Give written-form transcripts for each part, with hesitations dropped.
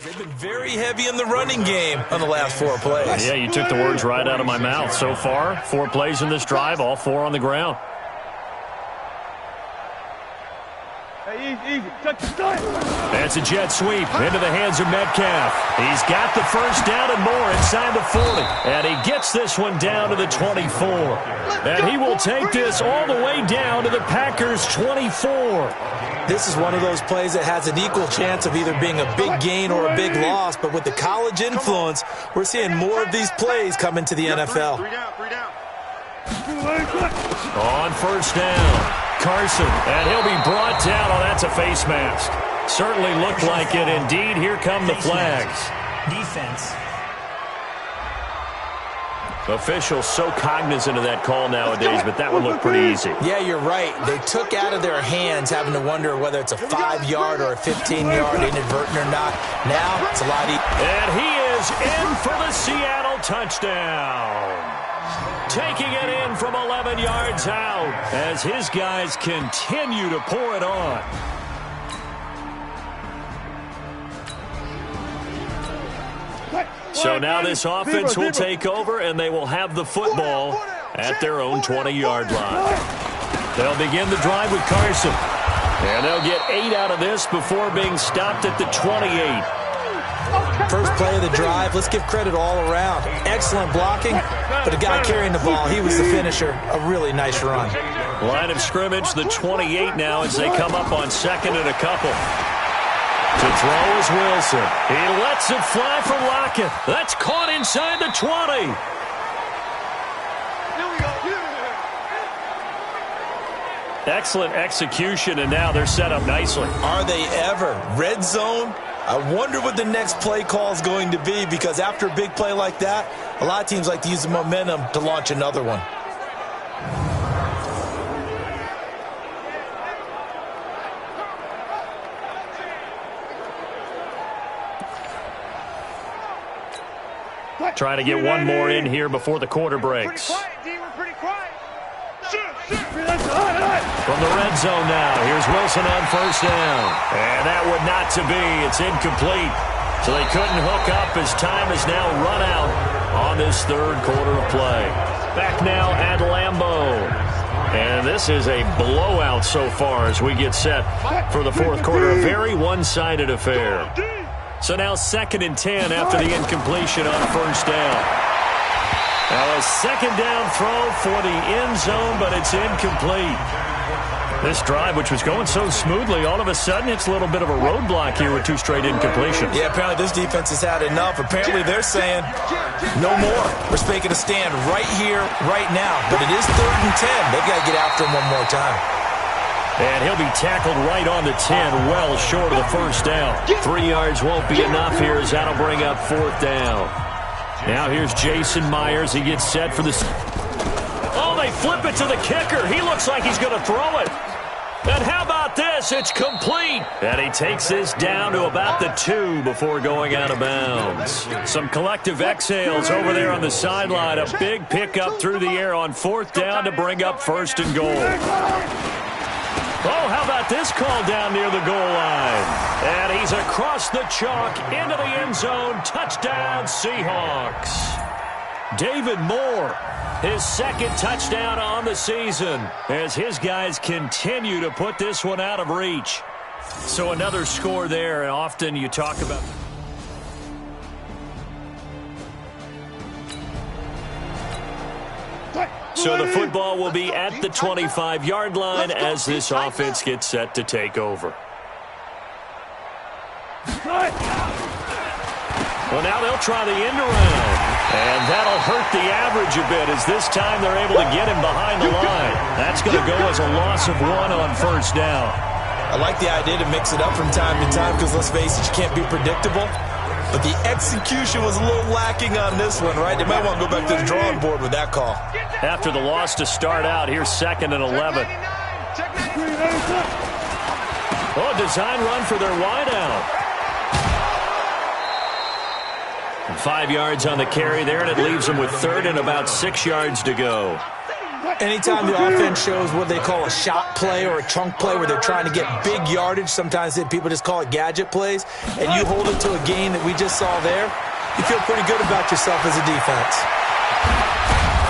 They've been very heavy in the running game on the last 4 plays. Yeah, you took the words right out of my mouth. So far, 4 plays in this drive, all 4 on the ground. That's a jet sweep into the hands of Metcalf. He's got the first down and more inside the 40. And he gets this one down to the 24. And he will take this all the way down to the Packers' 24. This is one of those plays that has an equal chance of either being a big gain or a big loss. But with the college influence, we're seeing more of these plays come into the NFL. On first down, Carson, and he'll be brought down. Oh, that's a face mask. Certainly looked like it. Indeed, here come the flags. Defense. Officials so cognizant of that call nowadays, but that one looked pretty easy. Yeah, you're right. They took out of their hands having to wonder whether it's a 5-yard or a 15-yard inadvertent or not. Now, it's a lot easier. And he is in for the Seattle touchdown. Taking it in from 11 yards out as his guys continue to pour it on. So now this offense will take over, and they will have the football at their own 20-yard line. They'll begin the drive with Carson. And they'll get 8 out of this before being stopped at the 28. First play of the drive, let's give credit all around. Excellent blocking, but the guy carrying the ball, he was the finisher. A really nice run. Line of scrimmage, the 28 now as they come up on second and a couple. To throw is Wilson. He lets it fly for Lockett. That's caught inside the 20. Excellent execution, and now they're set up nicely. Are they ever? Red zone? I wonder what the next play call is going to be, because after a big play like that, a lot of teams like to use the momentum to launch another one. Trying to get one more in here before the quarter breaks. From the red zone now, here's Wilson on first down. And that would not to be. It's incomplete. So they couldn't hook up as time has now run out on this third quarter of play. Back now at Lambeau. And this is a blowout so far as we get set for the fourth quarter. A very one-sided affair. So now 2nd and 10 after the incompletion on first down. Now a second down throw for the end zone, but it's incomplete. This drive, which was going so smoothly, all of a sudden it's a little bit of a roadblock here with 2 straight incompletions. Yeah, apparently this defense has had enough. Apparently they're saying no more. We're making a stand right here, right now. But it is 3rd and 10. They've got to get after him one more time. And he'll be tackled right on the 10, well short of the first down. 3 yards won't be enough here as that'll bring up 4th down. Now here's Jason Myers. He gets set for the... Oh, they flip it to the kicker. He looks like he's going to throw it. And how about this? It's complete. And he takes this down to about the 2 before going out of bounds. Some collective exhales over there on the sideline. A big pickup through the air on 4th down to bring up 1st and goal. Oh, how about this call down near the goal line? And he's across the chalk into the end zone. Touchdown, Seahawks. David Moore, his 2nd touchdown on the season as his guys continue to put this one out of reach. So another score there, and often you talk about... So the football will be at the 25-yard line as this offense gets set to take over. Well, now they'll try the end around. And that'll hurt the average a bit as this time they're able to get him behind the line. That's going to go as a loss of 1 on first down. I like the idea to mix it up from time to time because, let's face it, you can't be predictable. But the execution was a little lacking on this one, right? They might want to go back to the drawing board with that call. After the loss to start out, here's 2nd and 11. Oh, design run for their wideout. 5 yards on the carry there, and it leaves them with 3rd and about 6 yards to go. Anytime the offense shows what they call a shot play or a chunk play where they're trying to get big yardage, sometimes people just call it gadget plays, and you hold it to a gain that we just saw there, you feel pretty good about yourself as a defense.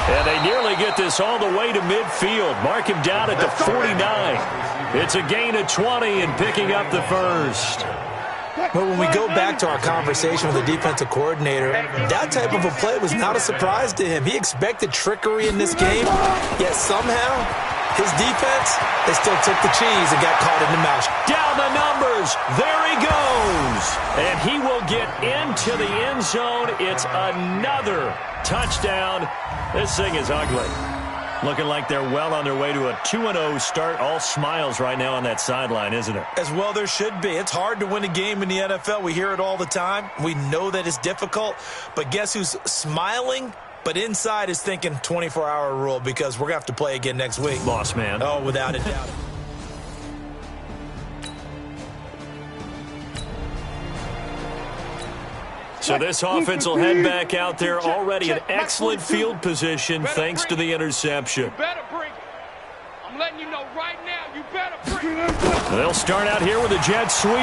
And they nearly get this all the way to midfield. Mark him down at the 49. It's a gain of 20 and picking up the first. But when we go back to our conversation with the defensive coordinator, that type of a play was not a surprise to him. He expected trickery in this game, yet somehow his defense, they still took the cheese and got caught in the mouth. Down the numbers. There he goes. And he will get into the end zone. It's another touchdown. This thing is ugly. Looking like they're well on their way to a 2-0 start. All smiles right now on that sideline, isn't it? As well there should be. It's hard to win a game in the NFL. We hear it all the time. We know that it's difficult. But guess who's smiling? But inside is thinking 24-hour rule because we're going to have to play again next week. Boss man. Oh, without a doubt. So this offense will head back out there already in excellent field position thanks to the interception. I'm letting you know right now, you better bring. They'll start out here with a jet sweep.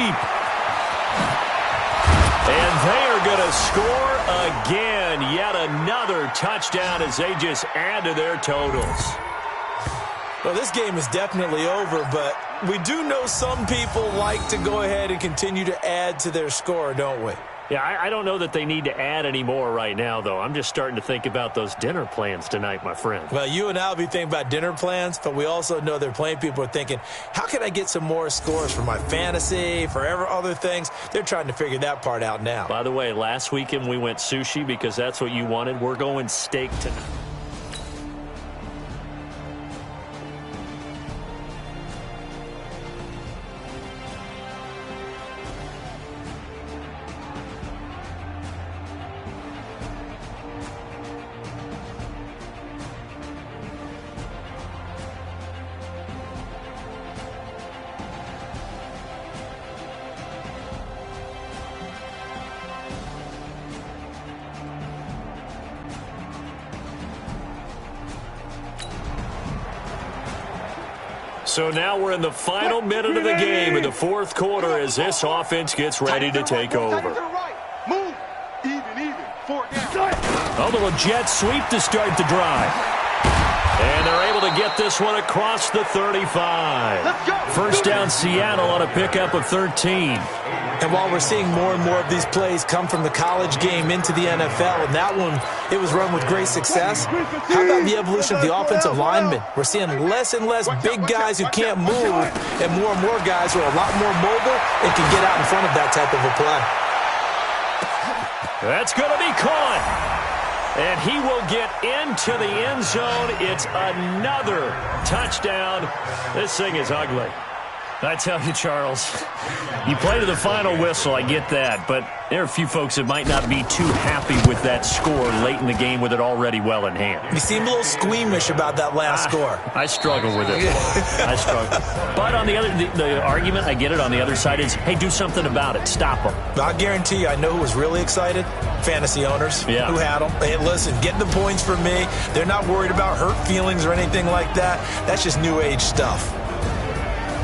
And they are going to score again. Yet another touchdown as they just add to their totals. Well, this game is definitely over, but we do know some people like to go ahead and continue to add to their score, don't we? Yeah, I don't know that they need to add any more right now, though. I'm just starting to think about those dinner plans tonight, my friend. Well, you and I will be thinking about dinner plans, but we also know they're playing people are thinking, how can I get some more scores for my fantasy, for other things? They're trying to figure that part out now. By the way, last weekend we went sushi because that's what you wanted. We're going steak tonight. So now we're in the final minute of the game in the fourth quarter as this offense gets ready to take over. Move. Even. 4 down. A little jet sweep to start the drive. And they're able to get this one across the 35. First down Seattle on a pickup of 13. And while we're seeing more and more of these plays come from the college game into the NFL, and that one, it was run with great success, how about the evolution of the offensive linemen? We're seeing less and less big guys who can't move and more guys who are a lot more mobile and can get out in front of that type of a play. That's going to be caught. And he will get into the end zone. It's another touchdown. This thing is ugly. I tell you, Charles, you play to the final whistle, I get that, but there are a few folks that might not be too happy with that score late in the game with it already well in hand. You seem a little squeamish about that last score. I struggle with it. I struggle. But on the argument, I get it, on the other side is, hey, do something about it. Stop them. I guarantee you, I know who was really excited. Fantasy owners who had them. Hey, listen, get the points from me. They're not worried about hurt feelings or anything like that. That's just new age stuff.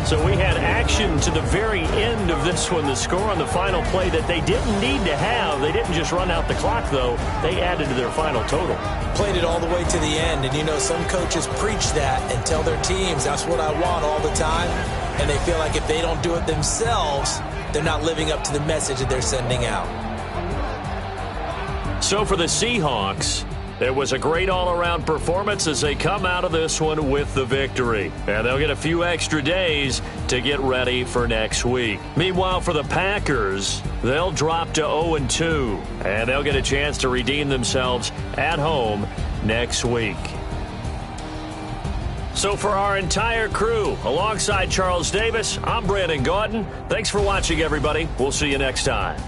So we had action to the very end of this one. The score on the final play that they didn't need to have. They didn't just run out the clock, though. They added to their final total. Played it all the way to the end. And, you know, some coaches preach that and tell their teams, that's what I want all the time. And they feel like if they don't do it themselves, they're not living up to the message that they're sending out. So for the Seahawks, it was a great all-around performance as they come out of this one with the victory. And they'll get a few extra days to get ready for next week. Meanwhile, for the Packers, they'll drop to 0-2. And they'll get a chance to redeem themselves at home next week. So for our entire crew, alongside Charles Davis, I'm Brandon Gaudin. Thanks for watching, everybody. We'll see you next time.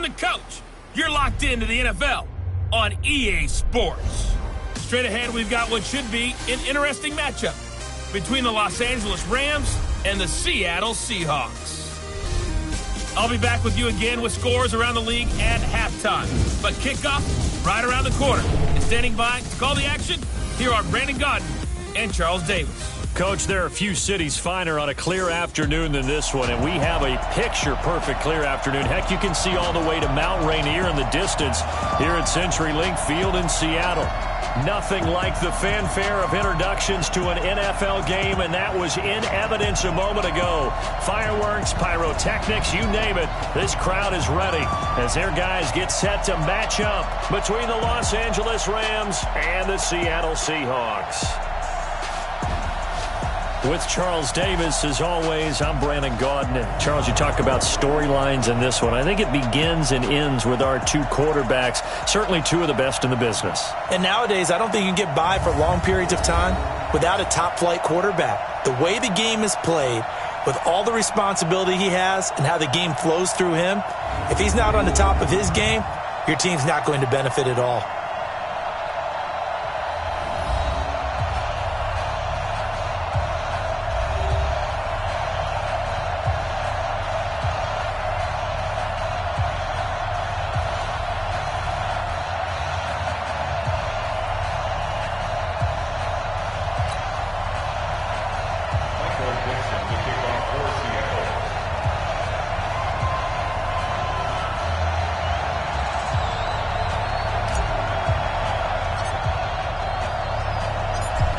the coach. You're locked into the NFL on EA Sports. Straight ahead, we've got what should be an interesting matchup between the Los Angeles Rams and the Seattle Seahawks. I'll be back with you again with scores around the league at halftime. But kickoff right around the corner. And standing by to call the action, here are Brandon Gaudin and Charles Davis. Coach, there are a few cities finer on a clear afternoon than this one, and we have a picture-perfect clear afternoon. Heck, you can see all the way to Mount Rainier in the distance here at CenturyLink Field in Seattle. Nothing like the fanfare of introductions to an NFL game, and that was in evidence a moment ago. Fireworks, pyrotechnics, you name it. This crowd is ready as their guys get set to match up between the Los Angeles Rams and the Seattle Seahawks. With Charles Davis, as always, I'm Brandon Gaudin. And Charles, you talk about storylines in this one. I think it begins and ends with our two quarterbacks, certainly two of the best in the business. And nowadays, I don't think you can get by for long periods of time without a top-flight quarterback. The way the game is played, with all the responsibility he has and how the game flows through him, if he's not on the top of his game, your team's not going to benefit at all.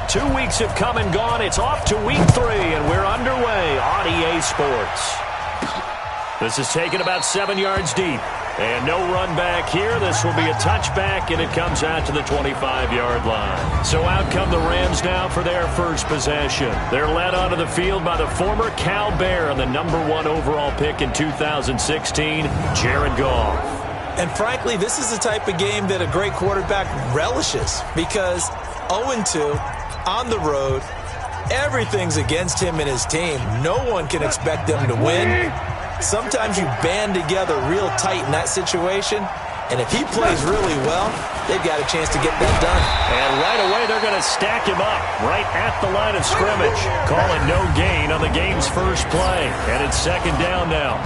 Two weeks have come and gone. It's off to week 3, and we're underway on EA Sports. This is taken about 7 yards deep. And no run back here. This will be a touchback, and it comes out to the 25-yard line. So out come the Rams now for their first possession. They're led onto the field by the former Cal Bear and the #1 overall pick in 2016, Jared Goff. And frankly, this is the type of game that a great quarterback relishes because 0-2 on the road, everything's against him and his team. No one can expect them to win. Sometimes you band together real tight in that situation, and if he plays really well, they've got a chance to get that done. And right away, they're going to stack him up right at the line of scrimmage. Call it no gain on the game's first play, and it's second down now.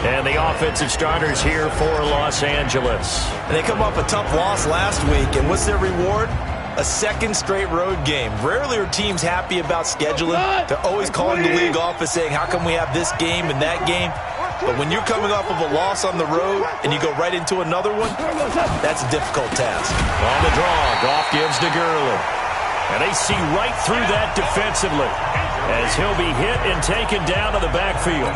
And the offensive starters here for Los Angeles. And they come off a tough loss last week, and what's their reward? A second straight road game. Rarely are teams happy about scheduling. They're always calling the league office saying, how come we have this game and that game? But when you're coming off of a loss on the road and you go right into another one, that's a difficult task. On the draw, Goff gives to Gurley. And they see right through that defensively as he'll be hit and taken down to the backfield.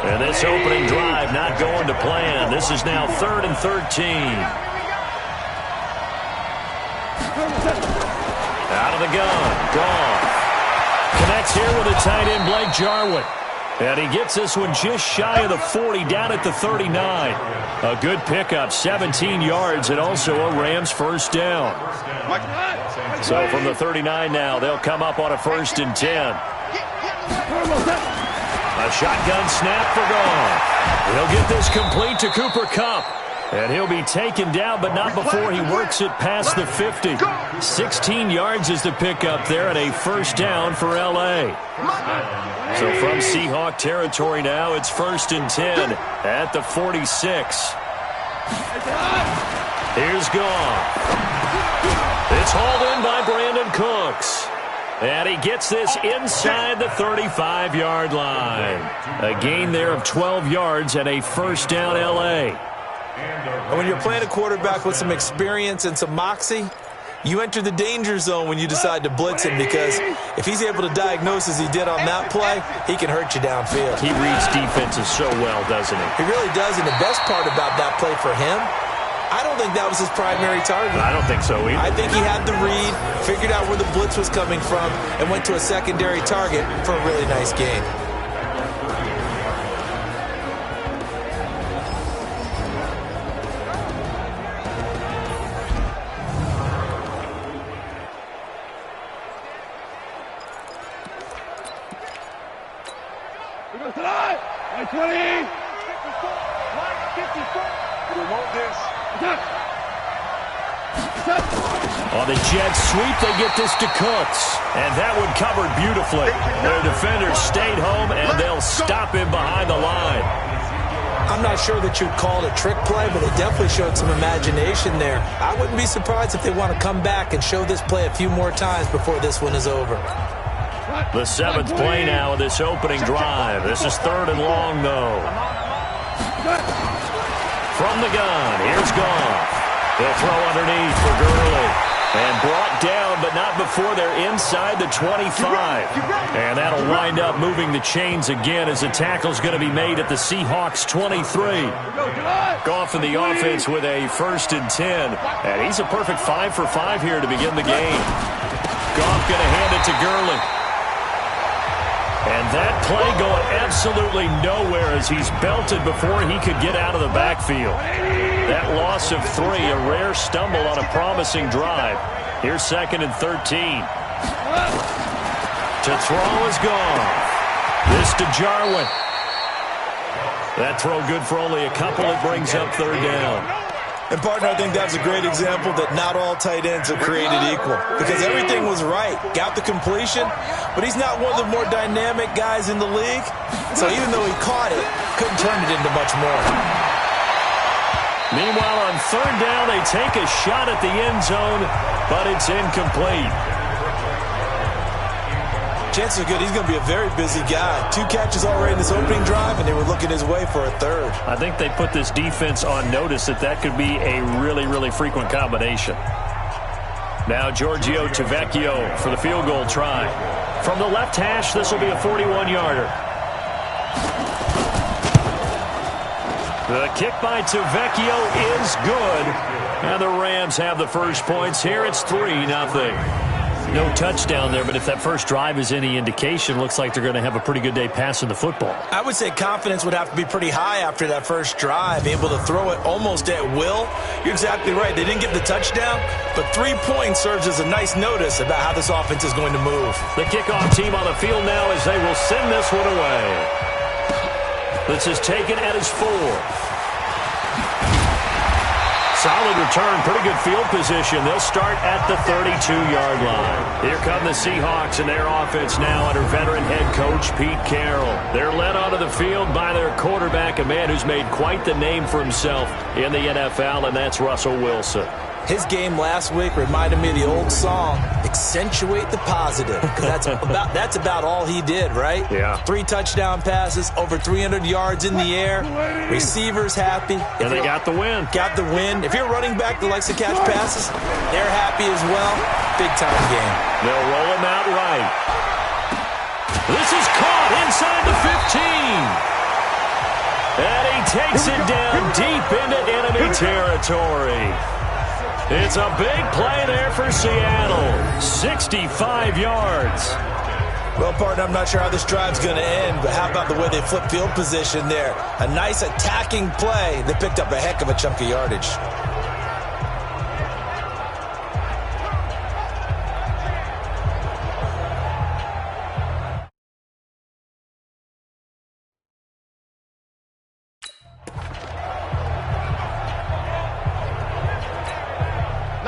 And this opening drive not going to plan. This is now 3rd and 13. Out of the gun, Goff. Connects here with a tight end, Blake Jarwin. And he gets this one just shy of the 40, down at the 39. A good pickup, 17 yards, and also a Rams first down. So from the 39 now, they'll come up on a 1st and 10. A shotgun snap for Goff. He'll get this complete to Cooper Kupp. And he'll be taken down, but not before he works it past the 50. 16 yards is the pickup there, and a first down for L.A. So from Seahawk territory now, it's 1st and 10 at the 46. Here's Goff. It's hauled in by Brandon Cooks. And he gets this inside the 35-yard line. A gain there of 12 yards and a first down L.A. And when you're playing a quarterback with some experience and some moxie, you enter the danger zone when you decide to blitz him because if he's able to diagnose as he did on that play, he can hurt you downfield. He reads defenses so well, doesn't he? He really does, and the best part about that play for him, I don't think that was his primary target. I don't think so either. I think he had the read, figured out where the blitz was coming from, and went to a secondary target for a really nice gain. On the jet sweep, they get this to Cooks. And that one covered beautifully. Their defenders stayed home, and they'll stop him behind the line. I'm not sure that you'd call it a trick play, but it definitely showed some imagination there. I wouldn't be surprised if they want to come back and show this play a few more times before this one is over. The 7th play now of this opening drive. This is 3rd and long, though. From the gun, here's Goff. They'll throw underneath for Gurley. And brought down, but not before they're inside the 25. And that'll wind up moving the chains again as the tackle's going to be made at the Seahawks 23. Goff in the offense with a 1st and 10. And he's a perfect 5 for 5 here to begin the game. Goff going to hand it to Gurley. And that play going absolutely nowhere as he's belted before he could get out of the backfield. That loss of 3, a rare stumble on a promising drive. Here's 2nd and 13. To throw is gone. This to Jarwin. That throw good for only a couple. It brings up 3rd down. And, partner, I think that's a great example that not all tight ends are created equal. Because everything was right. Got the completion, but he's not one of the more dynamic guys in the league. So even though he caught it, couldn't turn it into much more. Meanwhile, on 3rd down, they take a shot at the end zone, but it's incomplete. Chances are good he's going to be a very busy guy. 2 catches already in this opening drive, and they were looking his way for a 3rd. I think they put this defense on notice that could be a really, really frequent combination. Now Giorgio to Vecchio for the field goal try. From the left hash, this will be a 41-yarder. The kick by Tavecchio is good. And the Rams have the first points here. It's 3-0. No touchdown there, but if that first drive is any indication, looks like they're going to have a pretty good day passing the football. I would say confidence would have to be pretty high after that first drive, able to throw it almost at will. You're exactly right. They didn't get the touchdown, but 3 points serves as a nice notice about how this offense is going to move. The kickoff team on the field now as they will send this one away. This is taken at his 4th. Solid return, pretty good field position. They'll start at the 32-yard line. Here come the Seahawks and their offense now under veteran head coach Pete Carroll. They're led onto the field by their quarterback, a man who's made quite the name for himself in the NFL, and that's Russell Wilson. His game last week reminded me of the old song, accentuate the positive. Because that's about all he did, right? Yeah. 3 touchdown passes, over 300 yards in the air. Receivers happy. And they got the win. Got the win. If you're running back that likes to catch passes, they're happy as well. Big-time game. They'll roll him out right. This is caught inside the 15. And he takes it down deep into enemy territory. It's a big play there for Seattle. 65 yards. Well, partner, I'm not sure how this drive's going to end, but how about the way they flip field position there? A nice attacking play that picked up a heck of a chunk of yardage.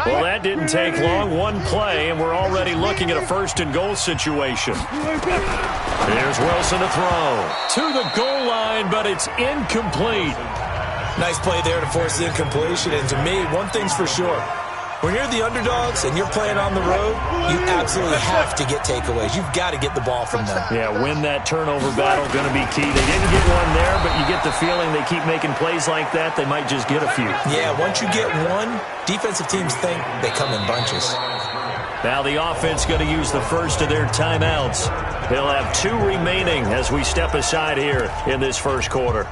Well, that didn't take long. 1 play, and we're already looking at a 1st and goal situation. Here's Wilson to throw. To the goal line, but it's incomplete. Nice play there to force the incompletion. And to me, one thing's for sure. When you're the underdogs and you're playing on the road, you absolutely have to get takeaways. You've got to get the ball from them. Yeah, win that turnover battle, going to be key. They didn't get one there, but you get the feeling they keep making plays like that, they might just get a few. Yeah, once you get one, defensive teams think they come in bunches. Now the offense going to use the first of their timeouts. They'll have 2 remaining as we step aside here in this first quarter.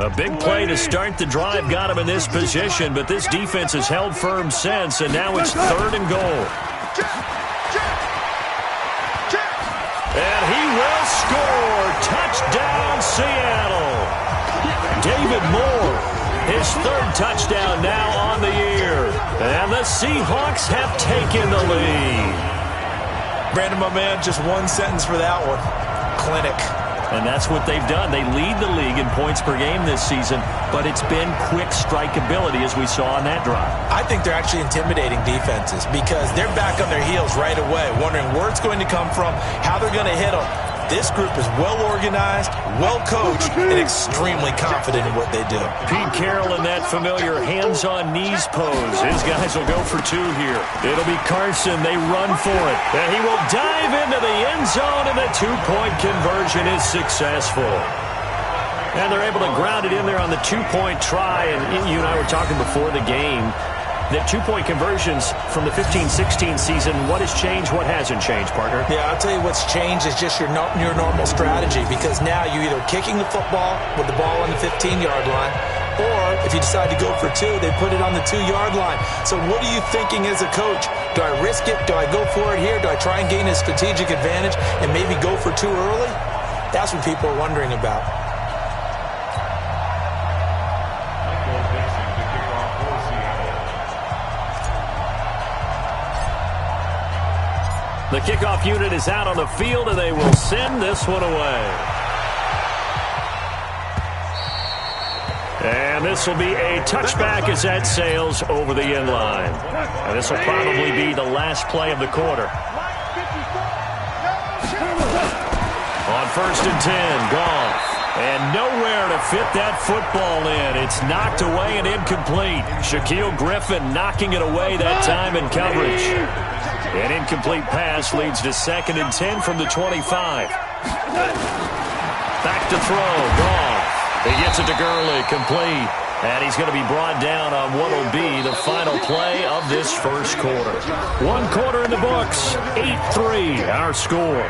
A big play to start the drive got him in this position, but this defense has held firm since, and now it's 3rd and goal. And he will score. Touchdown, Seattle. David Moore, his 3rd touchdown now on the year. And the Seahawks have taken the lead. Brandon, my man, just one sentence for that one. Clinic. And that's what they've done. They lead the league in points per game this season, but it's been quick strikeability as we saw on that drive. I think they're actually intimidating defenses because they're back on their heels right away, wondering where it's going to come from, how they're going to hit them. This group is well-organized, well-coached, and extremely confident in what they do. Pete Carroll in that familiar hands-on knees pose. His guys will go for two here. It'll be Carson. They run for it. And he will dive into the end zone, and the two-point conversion is successful. And they're able to ground it in there on the two-point try. And you and I were talking before the game that two-point conversions from the 15-16 season, what has changed, what hasn't changed, partner? Yeah, I'll tell you what's changed is just your normal strategy, because now you're either kicking the football with the ball on the 15-yard line, or if you decide to go for two, they put it on the 2-yard line. So what are you thinking as a coach? Do I risk it? Do I go for it here? Do I try and gain a strategic advantage and maybe go for two early? That's what people are wondering about. The kickoff unit is out on the field, and they will send this one away. And this will be a touchback as that sails over the end line. And this will probably be the last play of the quarter. On 1st and 10, Goff. And nowhere to fit that football in. It's knocked away and incomplete. Shaquille Griffin knocking it away that time in coverage. An incomplete pass leads to 2nd and 10 from the 25. Back to throw, Goff. He gets it to Gurley, complete. And he's going to be brought down on what will be the final play of this first quarter. One quarter in the books, 8-3, our score.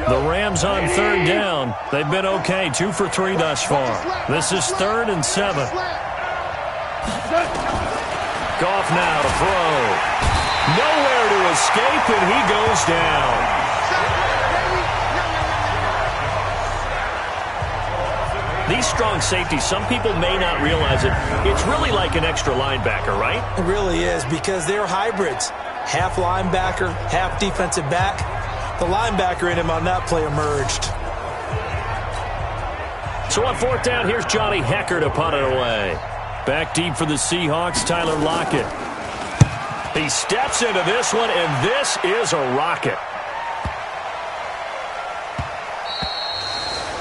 The Rams on 3rd down. They've been okay, 2 for 3 thus far. This is 3rd and 7. Goff now to throw. Nowhere to escape, and he goes down. These strong safeties, some people may not realize it. It's really like an extra linebacker, right? It really is, because they're hybrids. Half linebacker, half defensive back. The linebacker in him on that play emerged. So on 4th down, here's Johnny Hekker to punt it away. Back deep for the Seahawks, Tyler Lockett. He steps into this one, and this is a rocket.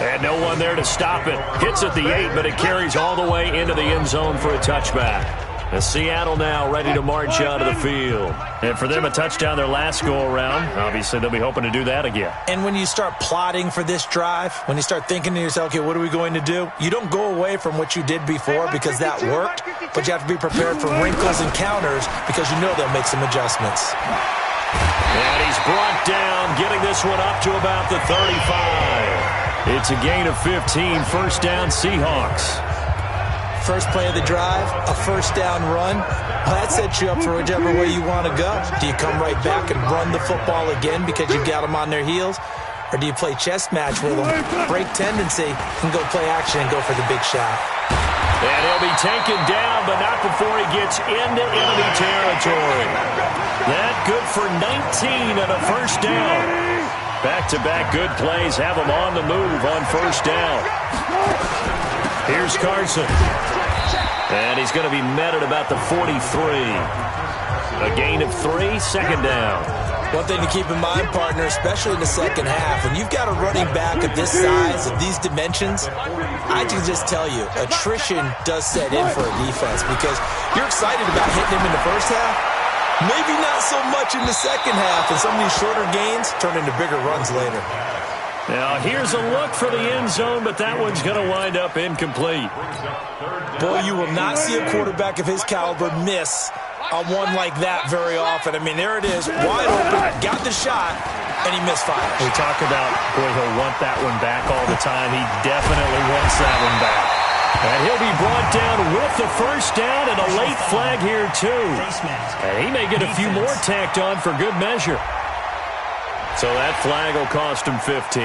And no one there to stop it. Hits at the 8, but it carries all the way into the end zone for a touchback. And Seattle now ready to march out of the field. And for them, a touchdown their last go-around. Obviously, they'll be hoping to do that again. And when you start plotting for this drive, when you start thinking to yourself, okay, what are we going to do? You don't go away from what you did before because that worked, but you have to be prepared for wrinkles and counters because you know they'll make some adjustments. And he's brought down, getting this one up to about the 35. It's a gain of 15, 1st down Seahawks. First play of the drive, a 1st down run. Well, that sets you up for whichever way you want to go. Do you come right back and run the football again because you've got them on their heels? Or do you play chess match with them, break tendency, and go play action and go for the big shot? And he'll be taken down, but not before he gets into enemy territory. That good for 19 and a 1st down. Back-to-back good plays have him on the move on 1st down. Here's Carson. And he's going to be met at about the 43. A gain of 3, 2nd down. One thing to keep in mind, partner, especially in the second half, when you've got a running back of this size, of these dimensions, I can just tell you, attrition does set in for a defense because you're excited about hitting him in the first half. Maybe not so much in the second half, and some of these shorter gains turn into bigger runs later. Now, here's a look for the end zone, but that one's going to wind up incomplete. Boy, you will not see a quarterback of his caliber miss on one like that very often. I mean, there it is, wide open, got the shot, and he misfires. We talk about, boy, he'll want that one back all the time. He definitely wants that one back. And he'll be brought down with the 1st down and a late flag here, too. And he may get a few more tacked on for good measure. So that flag will cost him 15.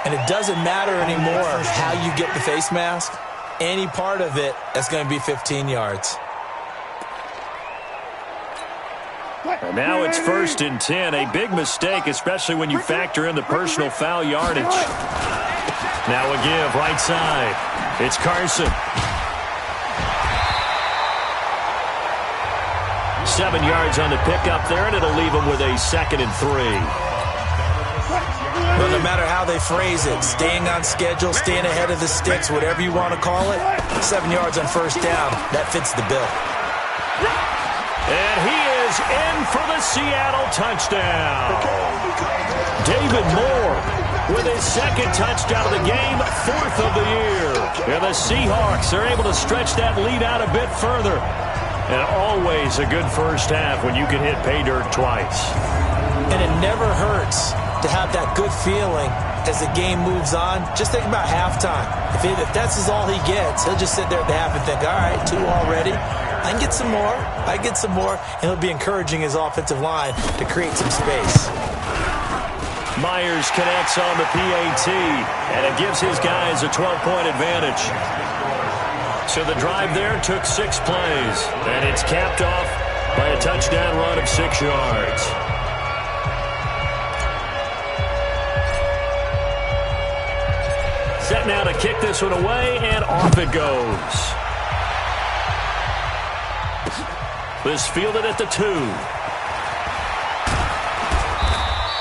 And it doesn't matter anymore how you get the face mask. any part of it that's going to be 15 yards. And now it's 1st and 10. A big mistake, especially when you factor in the personal foul yardage. Now a give right side. It's Carson. 7 yards on the pickup there, and it'll leave him with a 2nd and 3. Well, no matter how they phrase it, staying on schedule, staying ahead of the sticks, whatever you want to call it, 7 yards on 1st down, that fits the bill. And he is in for the Seattle touchdown. David Moore with his 2nd touchdown of the game, 4th of the year. And the Seahawks are able to stretch that lead out a bit further. And always a good first half when you can hit pay dirt twice. And it never hurts to have that good feeling as the game moves on. Just think about halftime. If that's all he gets, he'll just sit there at the half and think, all right, 2 already. I can get some more. I get some more. And he'll be encouraging his offensive line to create some space. Myers connects on the PAT, and it gives his guys a 12-point advantage. So the drive there took 6 plays, and it's capped off by a touchdown run of 6 yards. Set now to kick this one away, and off it goes. This fielded at the 2.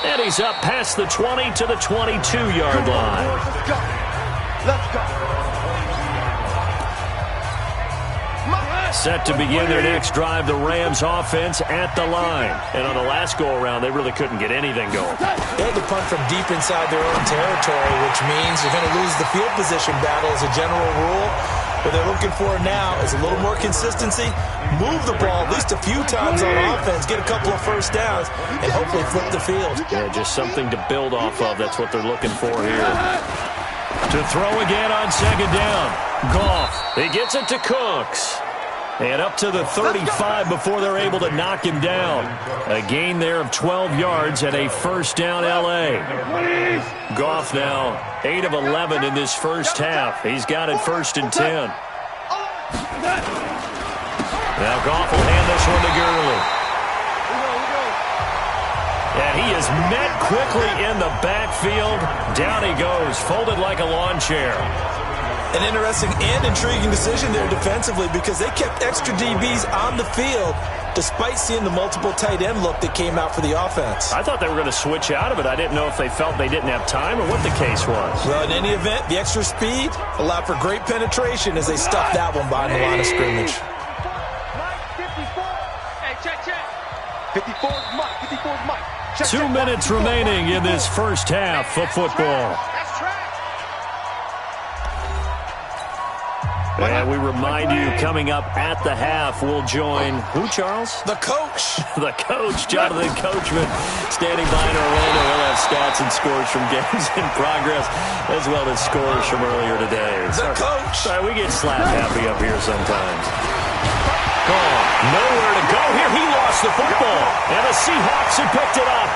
And he's up past the 20 to the 22-yard line. Let's go. Let's go. Set to begin their next drive, the Rams offense at the line. And on the last go-around, they really couldn't get anything going. They had to punt from deep inside their own territory, which means you're going to lose the field position battle as a general rule. What they're looking for now is a little more consistency, move the ball at least a few times on offense, get a couple of first downs, and hopefully flip the field. Yeah, just something to build off of. That's what they're looking for here. To throw again on 2nd down. Goff, he gets it to Cooks. And up to the 35 before they're able to knock him down. A gain there of 12 yards and a 1st down L.A. Goff now 8 of 11 in this first half. He's got it 1st and 10. Now Goff will hand this one to Gurley. And he is met quickly in the backfield. Down he goes, folded like a lawn chair. An interesting and intriguing decision there defensively because they kept extra DBs on the field despite seeing the multiple tight end look that came out for the offense. I thought they were going to switch out of it. I didn't know if they felt they didn't have time or what the case was. Well, in any event, the extra speed allowed for great penetration as they stuffed that one behind the line of scrimmage. 54's Mike. 54's Mike. 2 minutes remaining in this first half of football. And we remind you, coming up at the half, we'll join who, Charles? The coach. The coach, Jonathan Coachman, standing by in Orlando. He'll have stats and scores from games in progress, as well as scores from earlier today. The coach. Sorry, we get slap happy up here sometimes. Gone. Nowhere to go here. He lost the football. And the Seahawks have picked it up.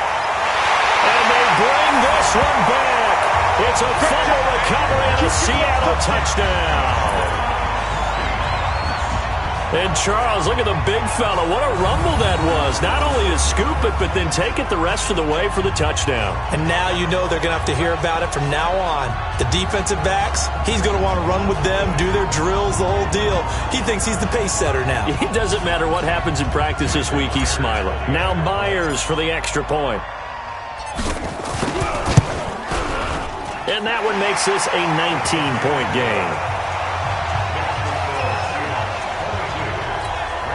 And they bring this one back. It's a fumble recovery and a Seattle touchdown. And Charles, look at the big fella. What a rumble that was. Not only to scoop it, but then take it the rest of the way for the touchdown. And now you know they're going to have to hear about it from now on. The defensive backs, he's going to want to run with them, do their drills, the whole deal. He thinks he's the pace setter now. It doesn't matter what happens in practice this week, he's smiling. Now Myers for the extra point. And that one makes this a 19-point game.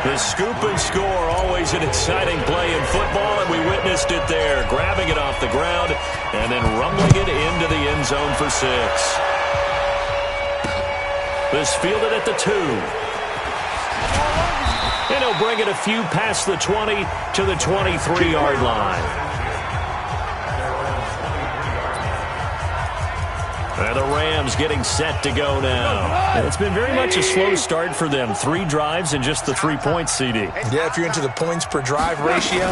The scoop and score, always an exciting play in football, and we witnessed it there, grabbing it off the ground and then rumbling it into the end zone for 6. This fielded at the 2. And he'll bring it a few past the 20 to the 23-yard line. And the Rams getting set to go now. And it's been very much a slow start for them. 3 drives and just the 3 points, CD. Yeah, if you're into the points per drive ratio,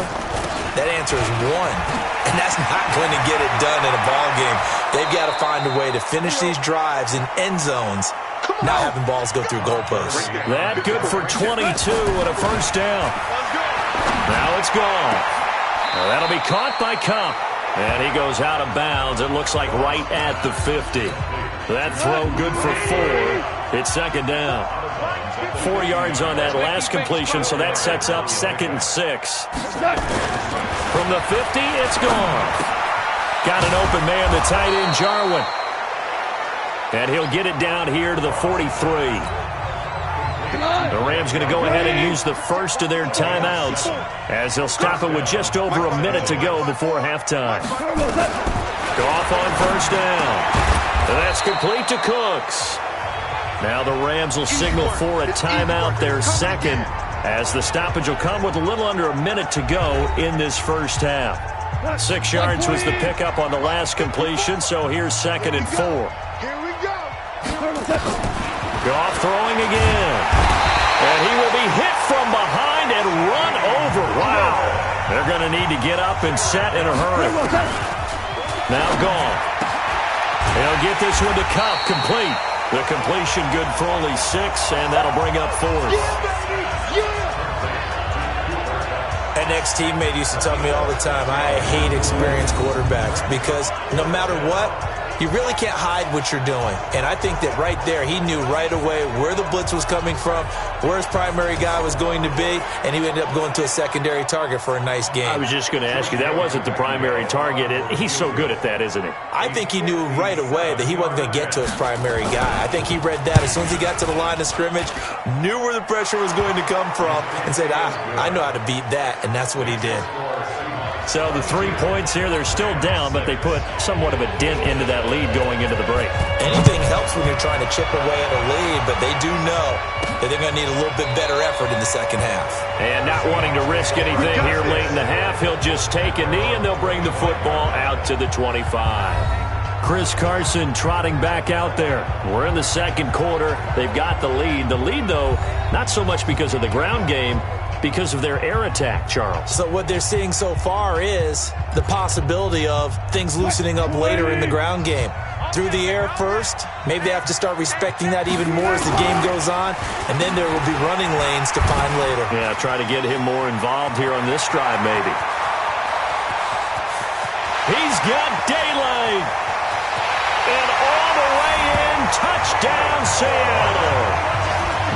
that answer is 1. And that's not going to get it done in a ball game. They've got to find a way to finish these drives in end zones not having balls go through goalposts. That good for 22 and a first down. Now it's gone. Well, that'll be caught by Cup. And he goes out of bounds. It looks like right at the 50. That throw good for 4. It's second down. 4 yards on that last completion, so that sets up 2nd and 6. From the 50, it's gone. Got an open man, the tight end, Jarwin. And he'll get it down here to the 43. The Rams going to go ahead and use the first of their timeouts as they'll stop it with just over a minute to go before halftime. Goff on first down. And that's complete to Cooks. Now the Rams will signal for a timeout, their second, as the stoppage will come with a little under a minute to go in this first half. 6 yards was the pickup on the last completion, so here's 2nd and 4. Goff throwing again. And he will be hit from behind and run over. Wow. They're going to need to get up and set in a hurry. Now Goff. He'll get this one to Cup, complete. The completion good for only 6, and that'll bring up 4th. An ex-teammate used to tell me all the time, I hate experienced quarterbacks because no matter what, you really can't hide what you're doing. And I think that right there, he knew right away where the blitz was coming from, where his primary guy was going to be, and he ended up going to a secondary target for a nice game. I was just going to ask you, that wasn't the primary target. He's so good at that, isn't he? I think he knew right away that he wasn't going to get to his primary guy. I think he read that as soon as he got to the line of scrimmage, knew where the pressure was going to come from, and said, I know how to beat that, and that's what he did. So the 3 points here, they're still down, but they put somewhat of a dent into that lead going into the break. Anything helps when you're trying to chip away at a lead, but they do know that they're going to need a little bit better effort in the second half. And not wanting to risk anything here late in the half, he'll just take a knee and they'll bring the football out to the 25. Chris Carson trotting back out there. We're in the second quarter. They've got the lead. The lead, though, not so much because of the ground game, because of their air attack, Charles. So what they're seeing so far is the possibility of things loosening up later in the ground game. Through the air first, maybe they have to start respecting that even more as the game goes on, and then there will be running lanes to find later. Yeah, try to get him more involved here on this drive, maybe. He's got daylight. And all the way in, touchdown Seattle.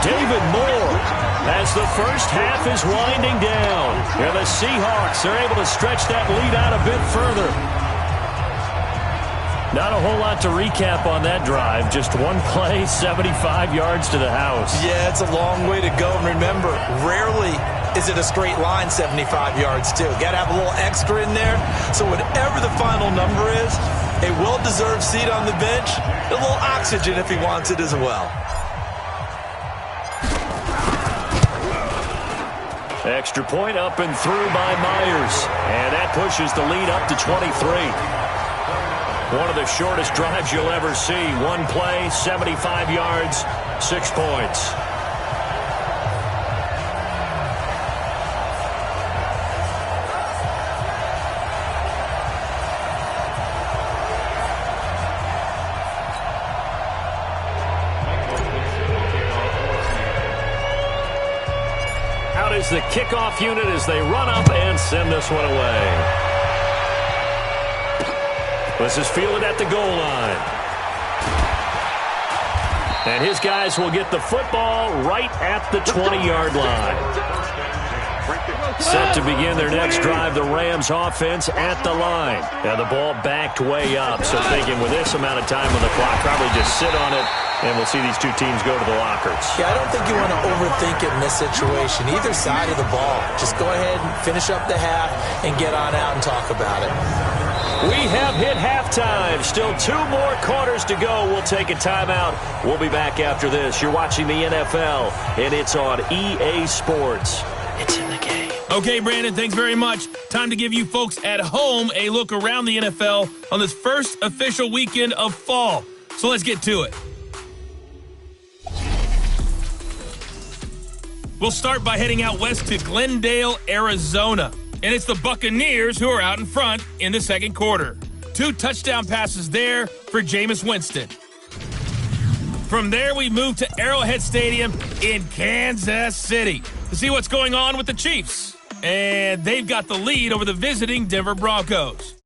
David Moore, as the first half is winding down. And the Seahawks are able to stretch that lead out a bit further. Not a whole lot to recap on that drive. Just one play, 75 yards to the house. Yeah, it's a long way to go. And remember, rarely is it a straight line 75 yards, too. Got to have a little extra in there. So whatever the final number is, a well-deserved seat on the bench, a little oxygen if he wants it as well. Extra point up and through by Myers. And that pushes the lead up to 23. One of the shortest drives you'll ever see. One play, 75 yards, 6 points. Is the kickoff unit as they run up and send this one away. This is fielded at the goal line. And his guys will get the football right at the 20-yard line. Set to begin their next drive, the Rams offense at the line. Now the ball backed way up, so thinking with this amount of time on the clock, probably just sit on it, and we'll see these two teams go to the lockers. Yeah, I don't think you want to overthink it in this situation. Either side of the ball. Just go ahead and finish up the half and get on out and talk about it. We have hit halftime. Still 2 more quarters to go. We'll take a timeout. We'll be back after this. You're watching the NFL, and it's on EA Sports. It's in the game. Okay, Brandon, thanks very much. Time to give you folks at home a look around the NFL on this first official weekend of fall. So let's get to it. We'll start by heading out west to Glendale, Arizona. And it's the Buccaneers who are out in front in the second quarter. 2 touchdown passes there for Jameis Winston. From there, we move to Arrowhead Stadium in Kansas City to see what's going on with the Chiefs. And they've got the lead over the visiting Denver Broncos.